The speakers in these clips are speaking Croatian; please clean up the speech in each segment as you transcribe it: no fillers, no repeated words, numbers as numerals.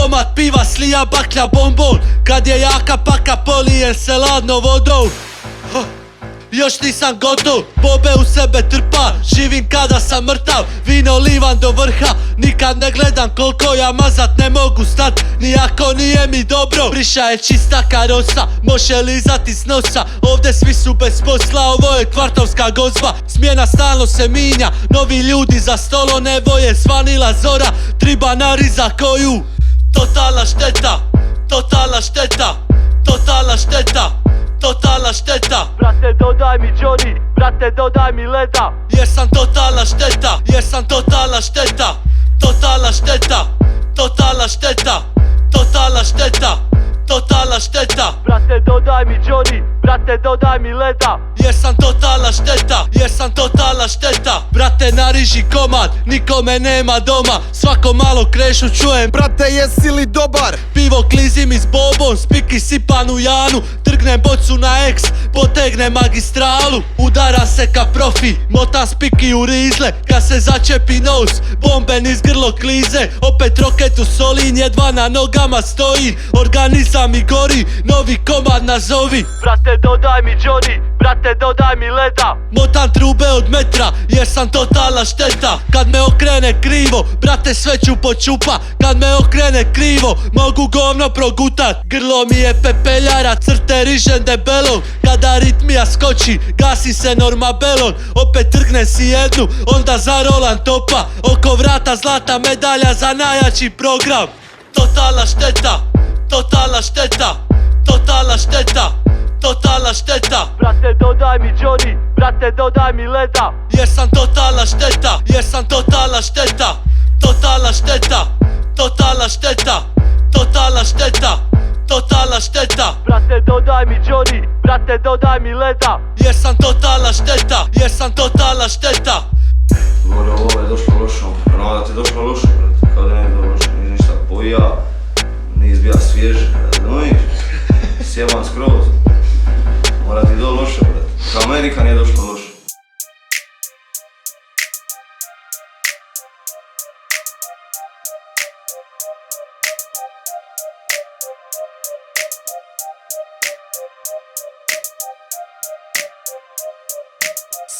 komad piva, slija baklja bombon. Kad je jaka paka polijem se ladno vodom. Još nisam gotov, bobe u sebe trpa. Živim kada sam mrtav, vino livan do vrha. Nikad ne gledam koliko ja mazat ne mogu stat. Nijako nije mi dobro, priša je čista karosa. Može lizati s nosa, ovdje svi su bez posla. Ovo je kvartovska gozba, smjena stalno se minja. Novi ljudi za stolo, nebo je svanila zora. Triba nariza koju, totalna šteta. Totalna šteta, totalna šteta, totalna šteta. Brate dodaj mi Johnny, brate dodaj mi leda. Jer sam totalna šteta, jer sam totalna šteta. Totalna šteta, totalna šteta, totalna šteta, totalna šteta. Brate dodaj mi Johnny, brate dodaj mi leda. Jer sam totalna šteta, jer sam totalna šteta. Brate nariži komad, nikome nema doma. Svako malo krešu čujem, Brate, jesi li dobar? pivo klizim iz bobon, spiki sipan u janu. Trgnem bocu na eks, potegnem magistralu. Udara se ka profi, motam spiki u rizle. Kad se začepi nos, bombe niz grlo klize. Opet roket u Solin, jedva na nogama stoji. Organizam mi gori, novi komad nazovi. Brate dodaj mi Johnny, brate dodaj mi leda. Motam trube od metra, jer sam totalna šteta. Kad me okrene krivo, brate sve ću počupa. Kad me okrene krivo, mogu govno progutat. Grlo mi je pepeljara, crte rižem debelom. Kada ritmija skoči, gasi se normabelon. Opet trgnem si jednu, onda zarolam topa. Oko vrata zlata medalja za najjači program. Totalna šteta, totalna šteta, totalna šteta, totalna šteta. Brate dodaj mi Johnny, brate dodaj mi leda. Jer sam totalna šteta, jer sam totalna šteta. Totalna šteta, totalna šteta, totalna šteta, totalna šteta. Brate dodaj mi Johnny, brate dodaj mi leda. Jer sam totalna šteta, jer sam totalna šteta. Gore, ovo je došlo lošo, ono da ti je došlo lošo, brate, kao da nije bilo lošo, nije ništa boja, nije izbija svjež, razumiješ, sjeban skroz, mora ti do lošo, brate, kao Amerika nije došlo lošo.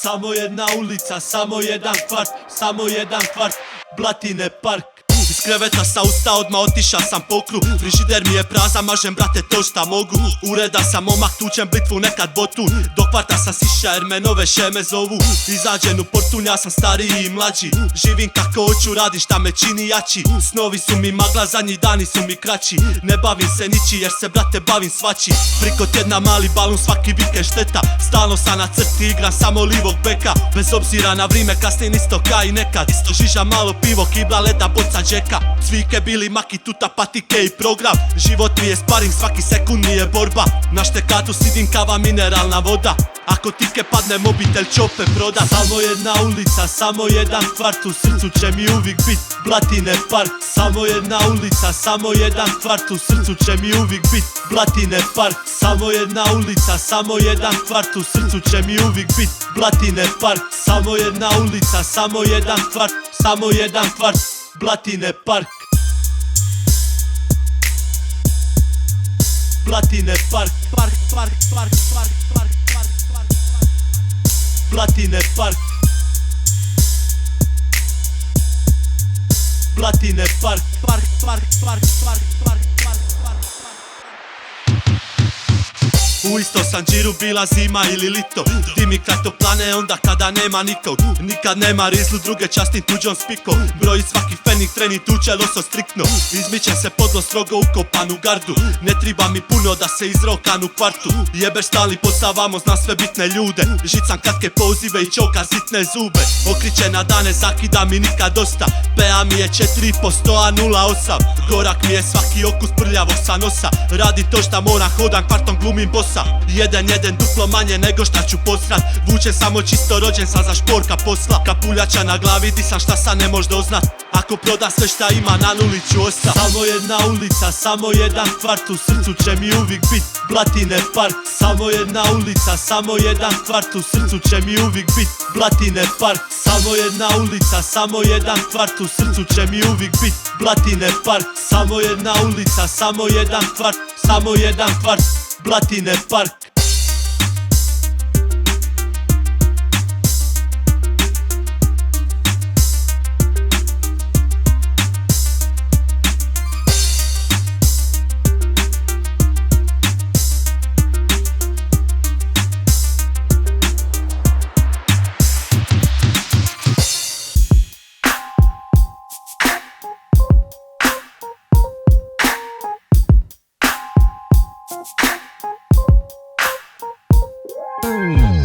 Samo jedna ulica, samo jedan kvart, samo jedan kvart, Blatine park. Iz kreveta sa usta odmah otiša sam pokru. Frižider mi je prazan, mažem brate to šta mogu. Ureda sam momak, tučem blitvu nekad botu. Do kvarta sam siša jer me nove šeme zovu. Izađen u portun, ja sam stariji i mlađi. Živim kako hoću, radim šta me čini jači. Snovi su mi magla, zadnji dani su mi kraći. Ne bavim se niči jer se brate bavim svači. Priko tjedna mali balun, svaki vikend šteta. Stalno sam na crti, igram samo livog beka. Bez obzira na vrime, kasnim isto ka i nekad. Isto žiža malo pivo, kibla leda, boca džeka. Cvike bili maki, tuta patike i program. Život mi je sparing, svaki sekund mi je borba. Na štekatu sidim kava, mineralna voda. Ako tike padne mobitel čope proda. Samo jedna ulica, samo jedan kvart, u srcu će mi uvijek bit Blatine park. Samo jedna ulica, samo jedan kvart, u srcu će mi uvijek bit Blatine park. Samo jedna ulica, samo jedan kvart, u srcu će mi uvijek bit Blatine park. Samo jedna ulica, samo jedan kvart, samo jedan kvart, Blatine park. Blatine park, park, park, park, park, park, park, park, Blatine park. Blatine park, park, park, park, park, park, park, park. U isto sam džiru, bila zima ili lito. Di mi kraj toplane onda kada nema nikog. Nikad nema rizlu, druge častim tuđom spikom. Broji svaki fenik, treni tuče loso striktno. Izmičem se podlo strogo ukopan u gardu. Ne triba mi puno da se izrokan u kvartu. Jebeš stali posavamo, zna sve bitne ljude. Žicam katke pozive i čoka sitne zube. Okriće na dane, zakida mi nikad dosta. PA mi je 4%, a 0,8. Gorak mi je svaki okus prljavo sa nosa. Radi to šta moram, hodam kvartom, glumim boss kosa. 1-1 duplo manje nego šta ću posrat. Vučem samo čisto, rođen sam za šporka posla. Kapuljača na glavi, di sam šta sam ne mož doznat. Ako proda sve šta ima, na nuli ću ostat. Samo jedna ulica, samo jedan kvart, u srcu će mi uvijek bit Blatine park. Samo jedna ulica, samo jedan kvart, u srcu će mi uvijek bit Blatine park. Samo jedna ulica, samo jedan kvart, u srcu će mi uvijek bit Blatine park. Samo jedna ulica, samo jedan kvart, samo jedan kvart, Blatine park.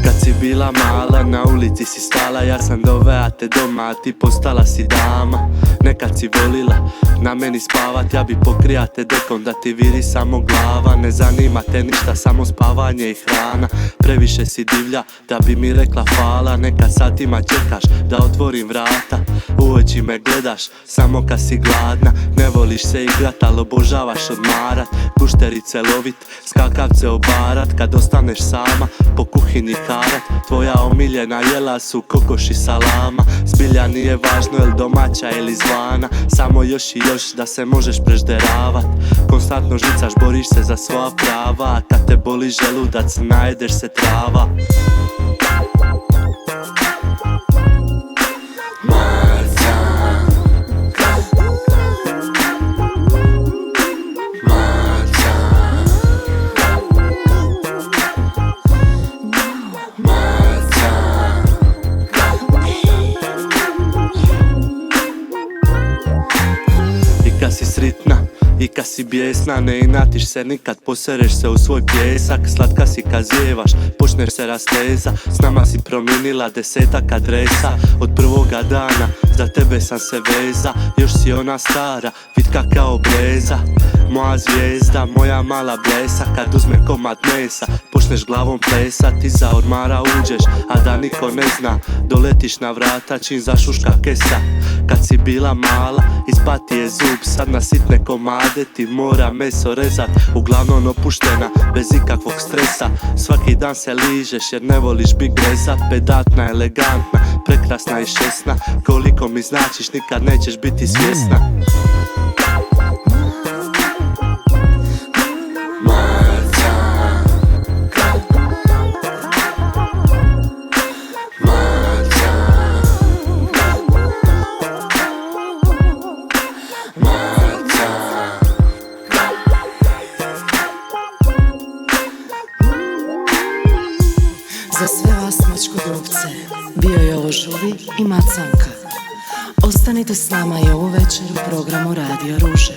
Kad si bila mala, na ulici si stala, ja sam dovea te doma, a ti postala si dama. Nekad si volila na meni spavat, ja bi pokrija te dekom da ti viri samo glava. Ne zanima te ništa, samo spavanje i hrana. Previše si divlja da bi mi rekla hvala. Nekad satima čekaš da otvorim vrata, u oči me gledaš samo kad si gladna. Ne voliš se igrat, al obožavaš odmarat. Gušterice lovit, skakavce obarat. Kad ostaneš sama, po kuhinji karat. Tvoja omiljena jela su kokoš i salama. Zbilja nije važno jel domaća ili izvana, samo još i još da se možeš prežderavat. Konstantno žicaš, boriš se za svoja prava, a kad te boli želudac, najedeš se trava. Kad si sritna i kad si bijesna, ne inatiš se nikad, posereš se u svoj pjesak. Slatka si kad zjevaš, počneš se rasteza. S nama si promijenila 10 adresa. Od prvoga dana za tebe sam se veza. Još si ona stara, vitka kao breza. Moja zvijezda, moja mala blesa. Kad uzme komad mesa, počneš glavom plesat. Iza ormara uđeš, a da niko ne zna. Doletiš na vrata čim zašuška kesa. Kad si bila mala, ispati je zub. Sad na sitne komade ti mora meso rezat. Uglavnom opuštena, bez ikakvog stresa. Svaki dan se ližeš jer ne voliš big reza. Pedantna, elegantna, prekrasna i šesna. Koliko mi značiš, nikad nećeš biti svjesna. Za sve vas mačkodupce, bio je ovo Žuvi i Macanka. Ostanite s nama i ovu večer u programu Radio Ruže.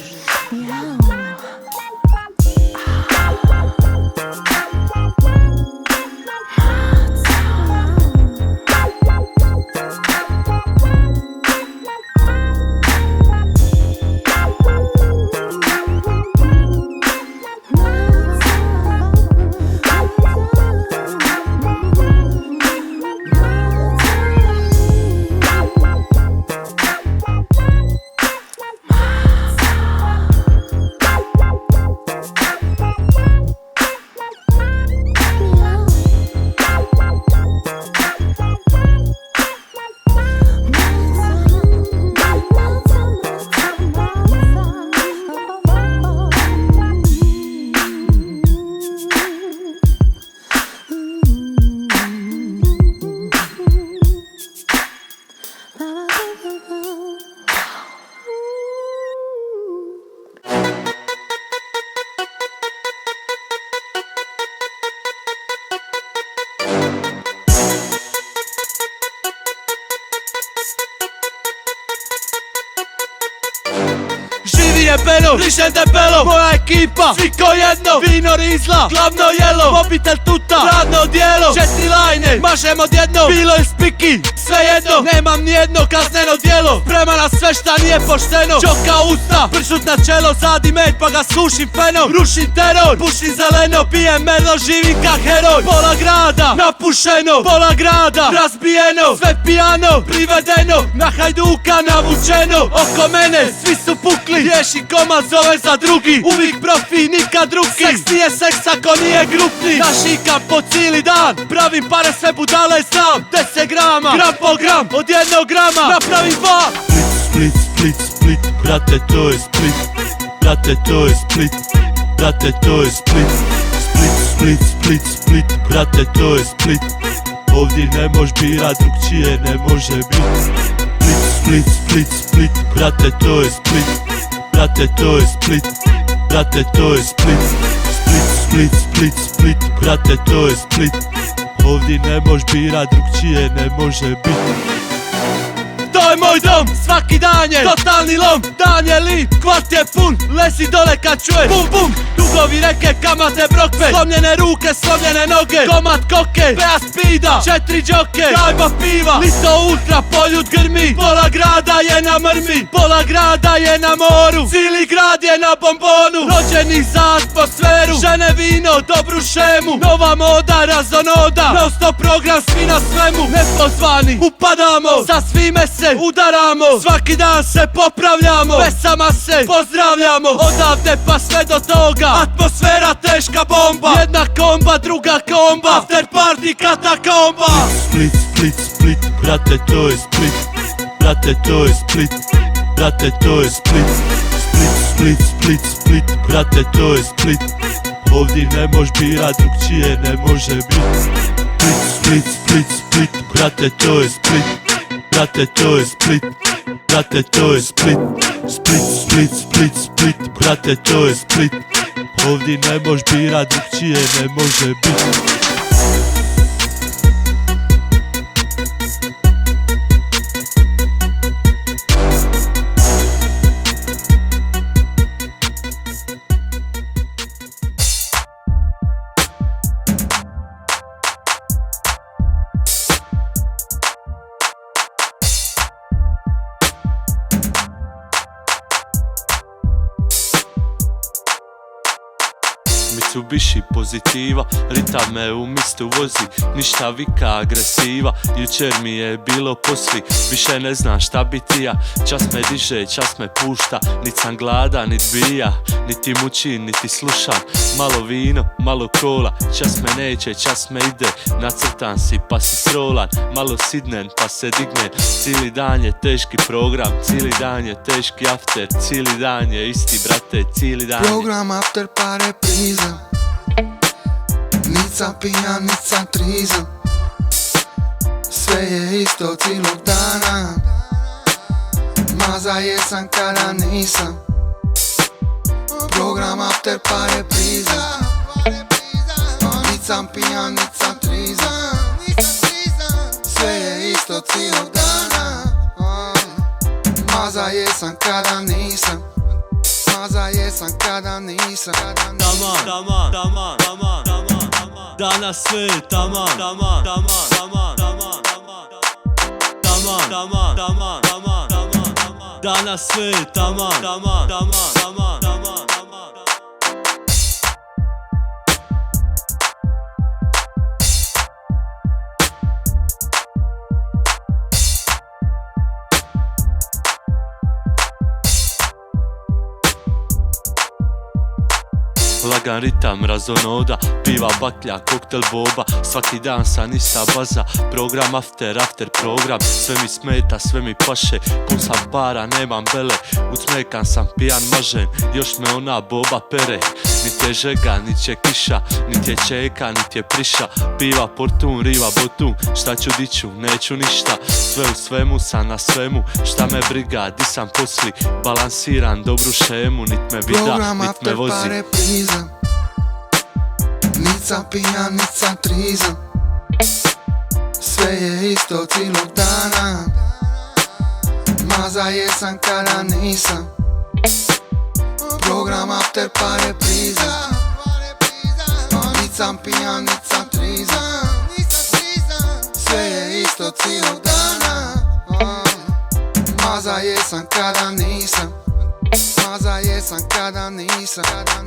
jebeno, lišem debelo, moja ekipa, svi ko jedno, vino rizla, glavno jelo, mobitel tuta, radno dijelo, 4 lajne, mažem odjedno, bilo je spiki, sve jedno, nemam nijedno kazneno dijelo, prema na sve šta nije pošteno, čoka usta, pršut na čelo, zadi med pa ga sušim fenom, rušim teror, pušim zeleno, pijem merlo, živim kak heroj, pola grada, napušeno, pola grada, razbijeno, sve pijano, privedeno, na hajduka navučeno, oko mene svi su pukli, riješi koma zove za drugi, uvijek profi, nikad drugi, seks nije seks ako nije grupni, našikam po cijeli dan, pravim pare sve budale sam, 10 grama, gram po gram, od 1 grama, napravim 2. Split, split, split, brate to je Split, brate to je Split, brate to je Split, Split, split, split, split, brate to je Split, ovdje ne mož birat, drugčije ne može bit. Split, split, split, brate to je Split, brate to je Split, brate to je Split, Split, split, split, split, brate to je Split, ovdje ne mož birat, drugčije ne može bit. To je moj dom, svaki dan je totalni lom, dan je lip, kvart je pun, lezi dole kad čuješ bum bum, dugovi reke, kamate brokve, slomljene ruke, slomljene noge, komad koke, beja spida, 4 džoke, gajba piva, lito ultra, poljud grmi, pola grada je na mrmi, pola grada je na moru, cijeli grad je na bombonu, rođeni za atmosferu, žene vino, dobru šemu, nova moda, razonoda, non stop program, svi na svemu, nepozvani, upadamo, sa svime se udaramo, svaki dan se popravljamo, pesama se pozdravljamo, odavde pa sve do toga, atmosfera teška bomba, jedna komba, druga komba, after party katakomba. Split, split, split, brate to je Split, brate to je Split, brate to je Split, split, split, split, split, brate to je Split, ovdje ne mož birat, drugčije ne može bit. Split, split, split, split, brate to je Split, brate to je Split, brate to je Split, Split, split, split, split, brate to je Split, ovdje ne mož birat, drugčije ne može bit. Mitsubishi pozitiva, ritam me u mistu vozi, ništa vika agresiva, jučer mi je bilo posli, više ne znam šta biti ja, čas me diže, čas me pušta, nit sam gladan, nit bija, niti mučim, niti slušam, malo vino, malo kola, čas me neće, čas me ide, nacrtan si pa si srolan, malo sidnen pa se digne, cijeli dan je teški program, cijeli dan je teški after, cijeli dan je isti brate, cijeli dan je... Program after pa repriza, nit sam pijan, nit sam trizan, sve je isto cijelog dana, maza jesam kada nisam. Program after pa repriza, nit sam pijan, nit sam trizan, sve je isto cijelog dana, maza jesam kada nisam. Maza jesam kada nisam. Taman, taman, taman, taman, taman, taman, danas sve taman, taman, taman, taman, taman, taman, taman, taman, taman, taman, taman, danas sve taman, taman, taman, taman, taman. Lagan ritam, razonoda, piva, baklja, koktel, boba, svaki dan sam ista baza, program after, after program, sve mi smeta, sve mi paše, pun sam para, nemam bele, ucmekan sam, pijan mažen, još me ona boba pere, nit je žega, nit je kiša, nit je čeka, nit je priša, piva, portun, riva, botun, šta ću diću, neću ništa, sve u svemu sam na svemu, šta me briga, di sam posli, balansiran dobru šemu, nit me vida, nit me vozi. Nit sam pijan, nit sam trizan, sve je isto cijelog dana, maza jesam kada nisam. Program after pa repriza, nicam pijan, nicam trizam, sve je isto cijelog dana. Maza jesam kada nisam, maza jesam kada nisam. Taman,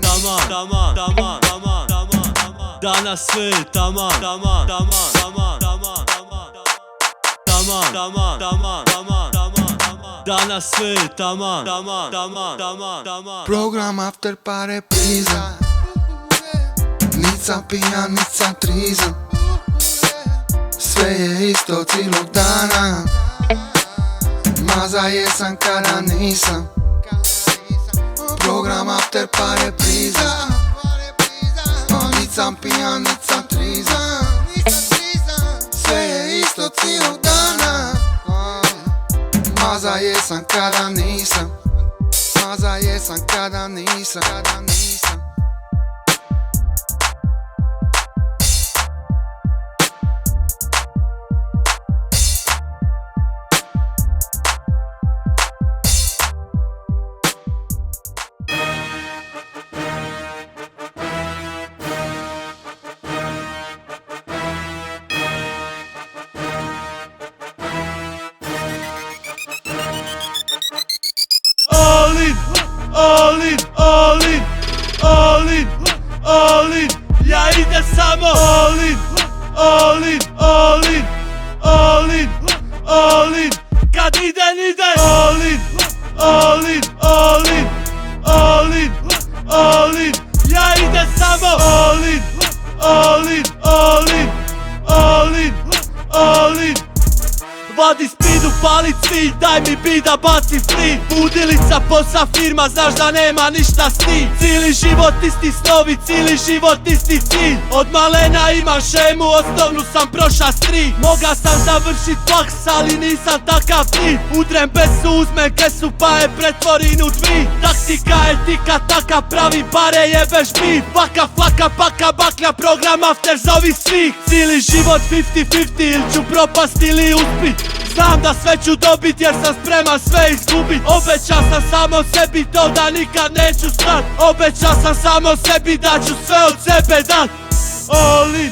taman, taman, taman, taman, taman. Danas sve je taman, taman, taman, taman, taman, taman, taman, taman, taman, taman, taman. Danas sve je taman, taman, taman, taman, taman. Program after pa repriza, nicam pijan, nicam trizam, sve je isto cijelog dana. Maza jesam kada nisam, program after pa repriza, nicam pijan, nicam trizam, sve je isto cijelog dana. Maza jesam kada nisam, maza jesam kada nisam, kada nisam. All in, all in, all in, all in, all in. Ja idem samo all in, all in, all in, all in, all in. Kad idem, idem all in, all in, all in, all in, all in. Ja idem samo all in, all in, all in, all in, all in. Vadi speedu, pali cvilj, daj mi beat da baci free. Budilica, posao, firma, znaš da nema ništa s tim. Cijeli život isti snovi, cijeli život isti cilj. Od malena imam šemu, osnovnu sam proša stri. Moga sam završit faks, ali nisam takav tip. Udrem besu, uzmem kesu pa je pretvorim u dvi. Taktika, etika, taka, pravi pare, jebeš bif. Faka, flaka, paka, baklja, program after zovi svih. Cijeli život 50-50, ili ću propast ili uspit. Znam da sve ću dobit jer sam spreman sve izgubit. Obećao sam samo sebi to da nikad neću stat. Obećao sam samo sebi da ću sve od sebe dat. All in,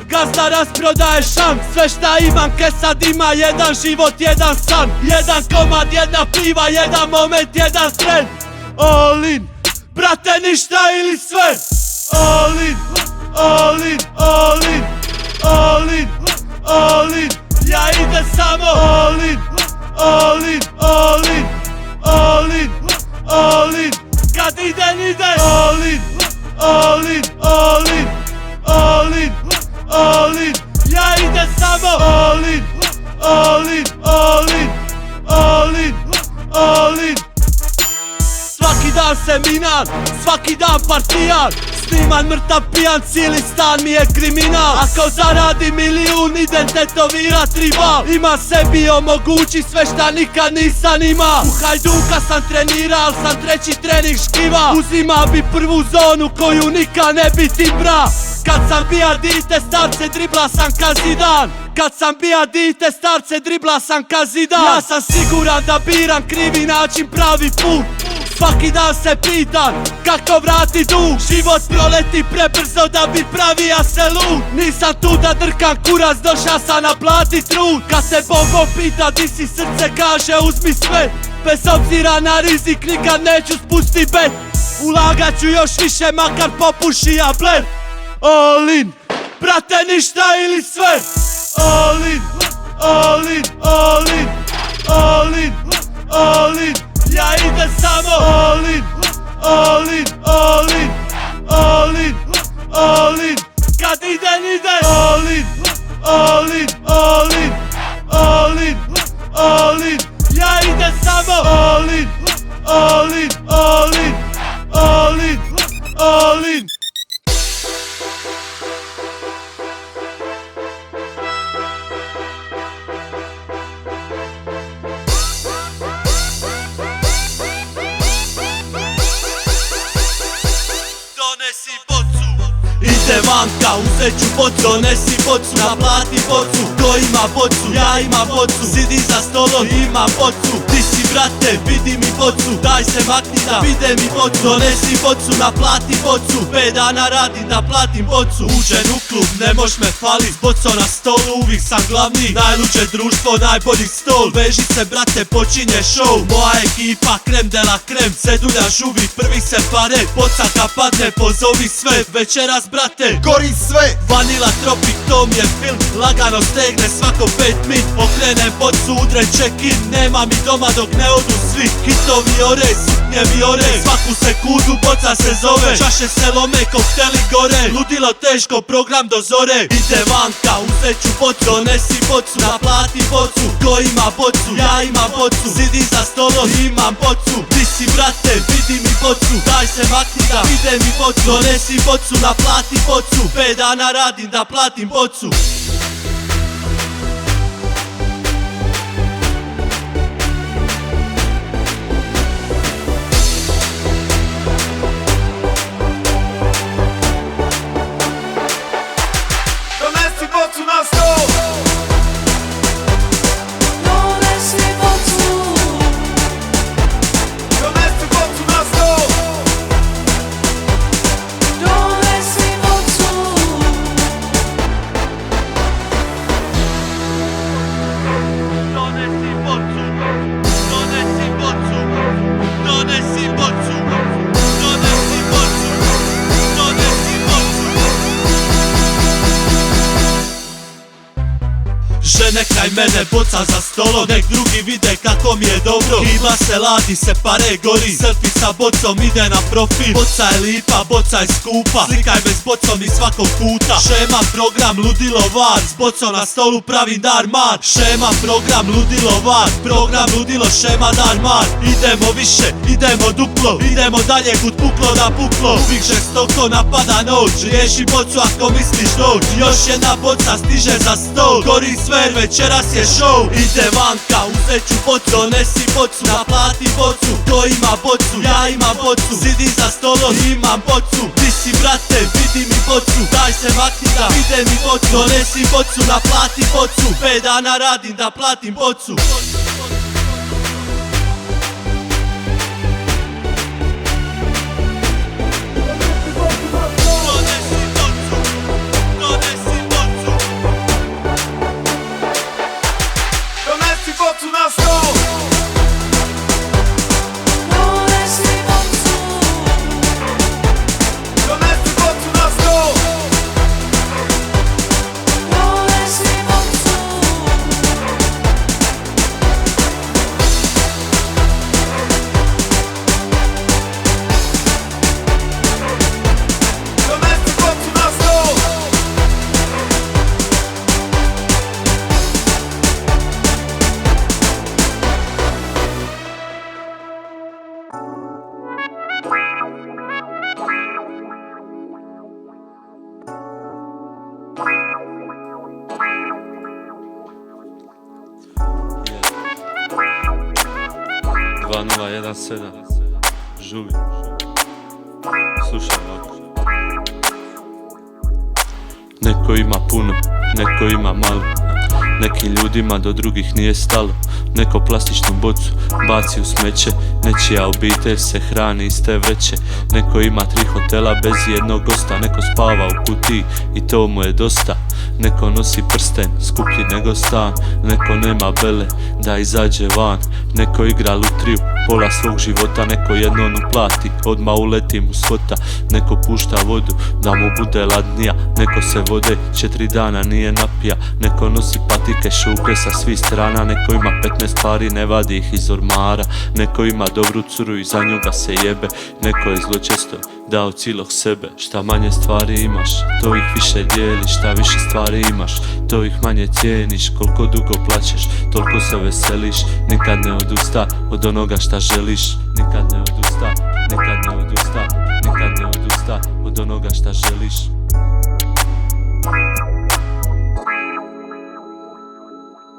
gazda rasprodaje šan. Sve šta imam kesa dima, jedan život, jedan san. Jedan komad, jedna piva, jedan moment, jedan tren. All in, brate ništa ili sve. All in, all in, all in, all in, all in. Ja idem samo all in, all in, all in, all in, all in. Kad idem, idem all in, all in, all in, all in, all in. Ja idem samo all in, all in, all in, all in, all in. Svaki dan seminar, svaki dan partijan. Sniman mrtav pijan, cijeli stan mi je kriminal. Ako zaradi milijun, idem tetovirat rival. Ima sebi omogući sve šta nikad nisam ima. U Hajduka sam trenira, al sam treći trening škiva. Uzima bi prvu zonu koju nikad ne bi ti bra. Kad sam bija dite, starce dribla sam ka Zidan. Kad sam bija dite, starce dribla sam ka Zidan. Ja sam siguran da biram krivi način, pravi put. Svaki dan se pitan kako vrati dug. Život proleti prebrzo da bi pravija se lud. Nisam tu da drkam kurac, došao sam naplatit trud. Kad se Bogo pita di si, srce kaže uzmi sve. Bez obzira na rizik nikad neću spusti bet. Ulagat ću još više makar popuši ja bled. All in, brate ništa ili sve. All in, all in, all in, all in, all in. Ja idem samo all in, all in, all in, all in, all in. Kad idem, idem all in, all in, all in, all in, all in. Ja idem samo all in, all in, all in, all in, all in. ide vanka, uzet ću bocu, donesi bocu, naplati bocu. Ko ima bocu, ja imam bocu, sidi za stolom, imam bocu. Ti si brate, vidi mi bocu, daj se makni da vide mi bocu. Donesi bocu, naplati bocu, 5 dana radim da platim bocu. Uđen u klub, ne mož me falit, boco na stolu, uvijek sam glavni. Najluđe društvo, najbolji stol, veži se brate, počinje show. Moja ekipa, krem de la krem, cedulja žuvi, prvi se pare. Boca kad padne, pozovi sve, večeras brate, gori sve. Vanila Tropik, to mi je film, lagano stegne svako 5 min. Okrenem bocu, udre check-in, nema mi doma dok ne odu svi. Hitovi ore, suknjevi ore, svaku sekundu boca se zove. Čaše se lome, kokteli gore, ludilo teško, program do zore. Ide vanka, uzet ću bocu, donesi bocu, naplati bocu. Ko ima bocu, ja imam bocu, sidi za stolom, imam bocu. Ti si brate, vidi mi bocu, daj se makni da vide mi bocu. Donesi bocu, naplati bocu, 5 dana radim da platim bocu. Donesi bocu na stol. Donesi bocu. Donesi bocu na stol. Donesi bocu. Donesi bocu, donesi bocu, donesi bocu, donesi bocu, donesi bocu. Žene kraj mene, boca za stolo, nek drugi vide kako mi je dobro. Ima se, ladi se, pare gori, selfie sa bocom ide na profil. Boca je lipa, boca je skupa, slikaj me s bocom iz svakog kuta. Šema, program, ludilo var, s bocom na stolu pravim dar mar. Šema, program, ludilo var, program, ludilo, šema, dar mar. Idemo više, idemo duplo, idemo dalje kud puklo da puklo. Uvijek žestoko napada noć, riješi bocu ako misliš doć. Još jedna boca stiže za stol, gori sve jer večeras je show. Ide vanka, uzet ću bocu, donesi bocu, naplati bocu. Ko ima bocu, ja imam bocu, sidi za stolom, imam bocu. Ti si brate, vidi mi bocu, daj se makni da vide mi bocu. Donesi bocu, naplati bocu, 5 dana radim da platim bocu. Donesi bocu, donesi bocu. Donesi bocu na stol. Donesi bocu. Donesi bocu na stol. Donesi bocu. Donesi bocu na stol. Yeah. 2017 Žuvi. Slušaj ovako. Neko ima puno, neko ima malo. Nekim ljudima do drugih nije stalo. Neko plastičnu bocu baci u smeće. Nečija obitelj se hrani iz te vreće. Neko ima 3 hotela bez jednog gosta. Neko spava u kutiji i to mu je dosta. Neko nosi prsten, skuplji nego stan. Neko nema bele da izađe van. Neko igra lutriju, pola svog života. Neko jednom uplati, odmah uleti mu svota. Neko pušta vodu da mu bude ladnija. Neko se vode 4 dana nije napija. Neko nosi patike, šupe sa svih strana. Neko ima 15 pari, ne vadi ih iz ormara. Neko ima dobru curu i za nju ga se jebe. Neko je zločesto dao cilog sebe. Šta manje stvari imaš, to ih više dijeliš. Šta više stvari imaš, to ih manje cijeniš. Koliko dugo plaćeš, toliko se veseliš. Nikad ne odusta od onoga šta želiš. Nikad ne odusta, nikad ne odusta, nikad ne odusta od onoga šta želiš.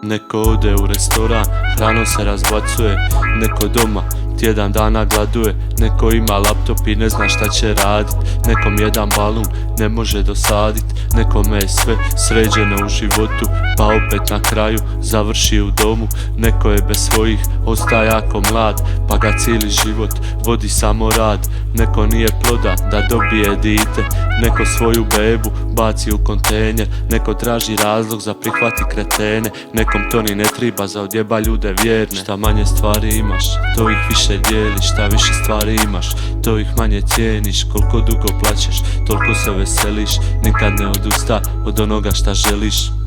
Neko ode u restoran, hranom se razbacuje. Neko doma tjedan dana gladuje. Neko ima laptop i ne zna šta će radit. Nekom jedan balun ne može dosadit. Nekome je sve sređeno u životu, pa opet na kraju završi u domu. Neko je bez svojih ostaje jako mlad, pa ga cijeli život vodi samo rad. Neko nije plodan da dobije dite, neko svoju bebu baci u kontejner. Neko traži razlog za prihvati kretene, nekom to ni ne triba za odjeba ljude vjerne. Šta manje stvari imaš, to ih više dijeliš. Šta više stvari imaš, to ih manje cijeniš. Koliko dugo plaćeš, toliko se veseliš. Nikad ne odusta od onoga šta želiš.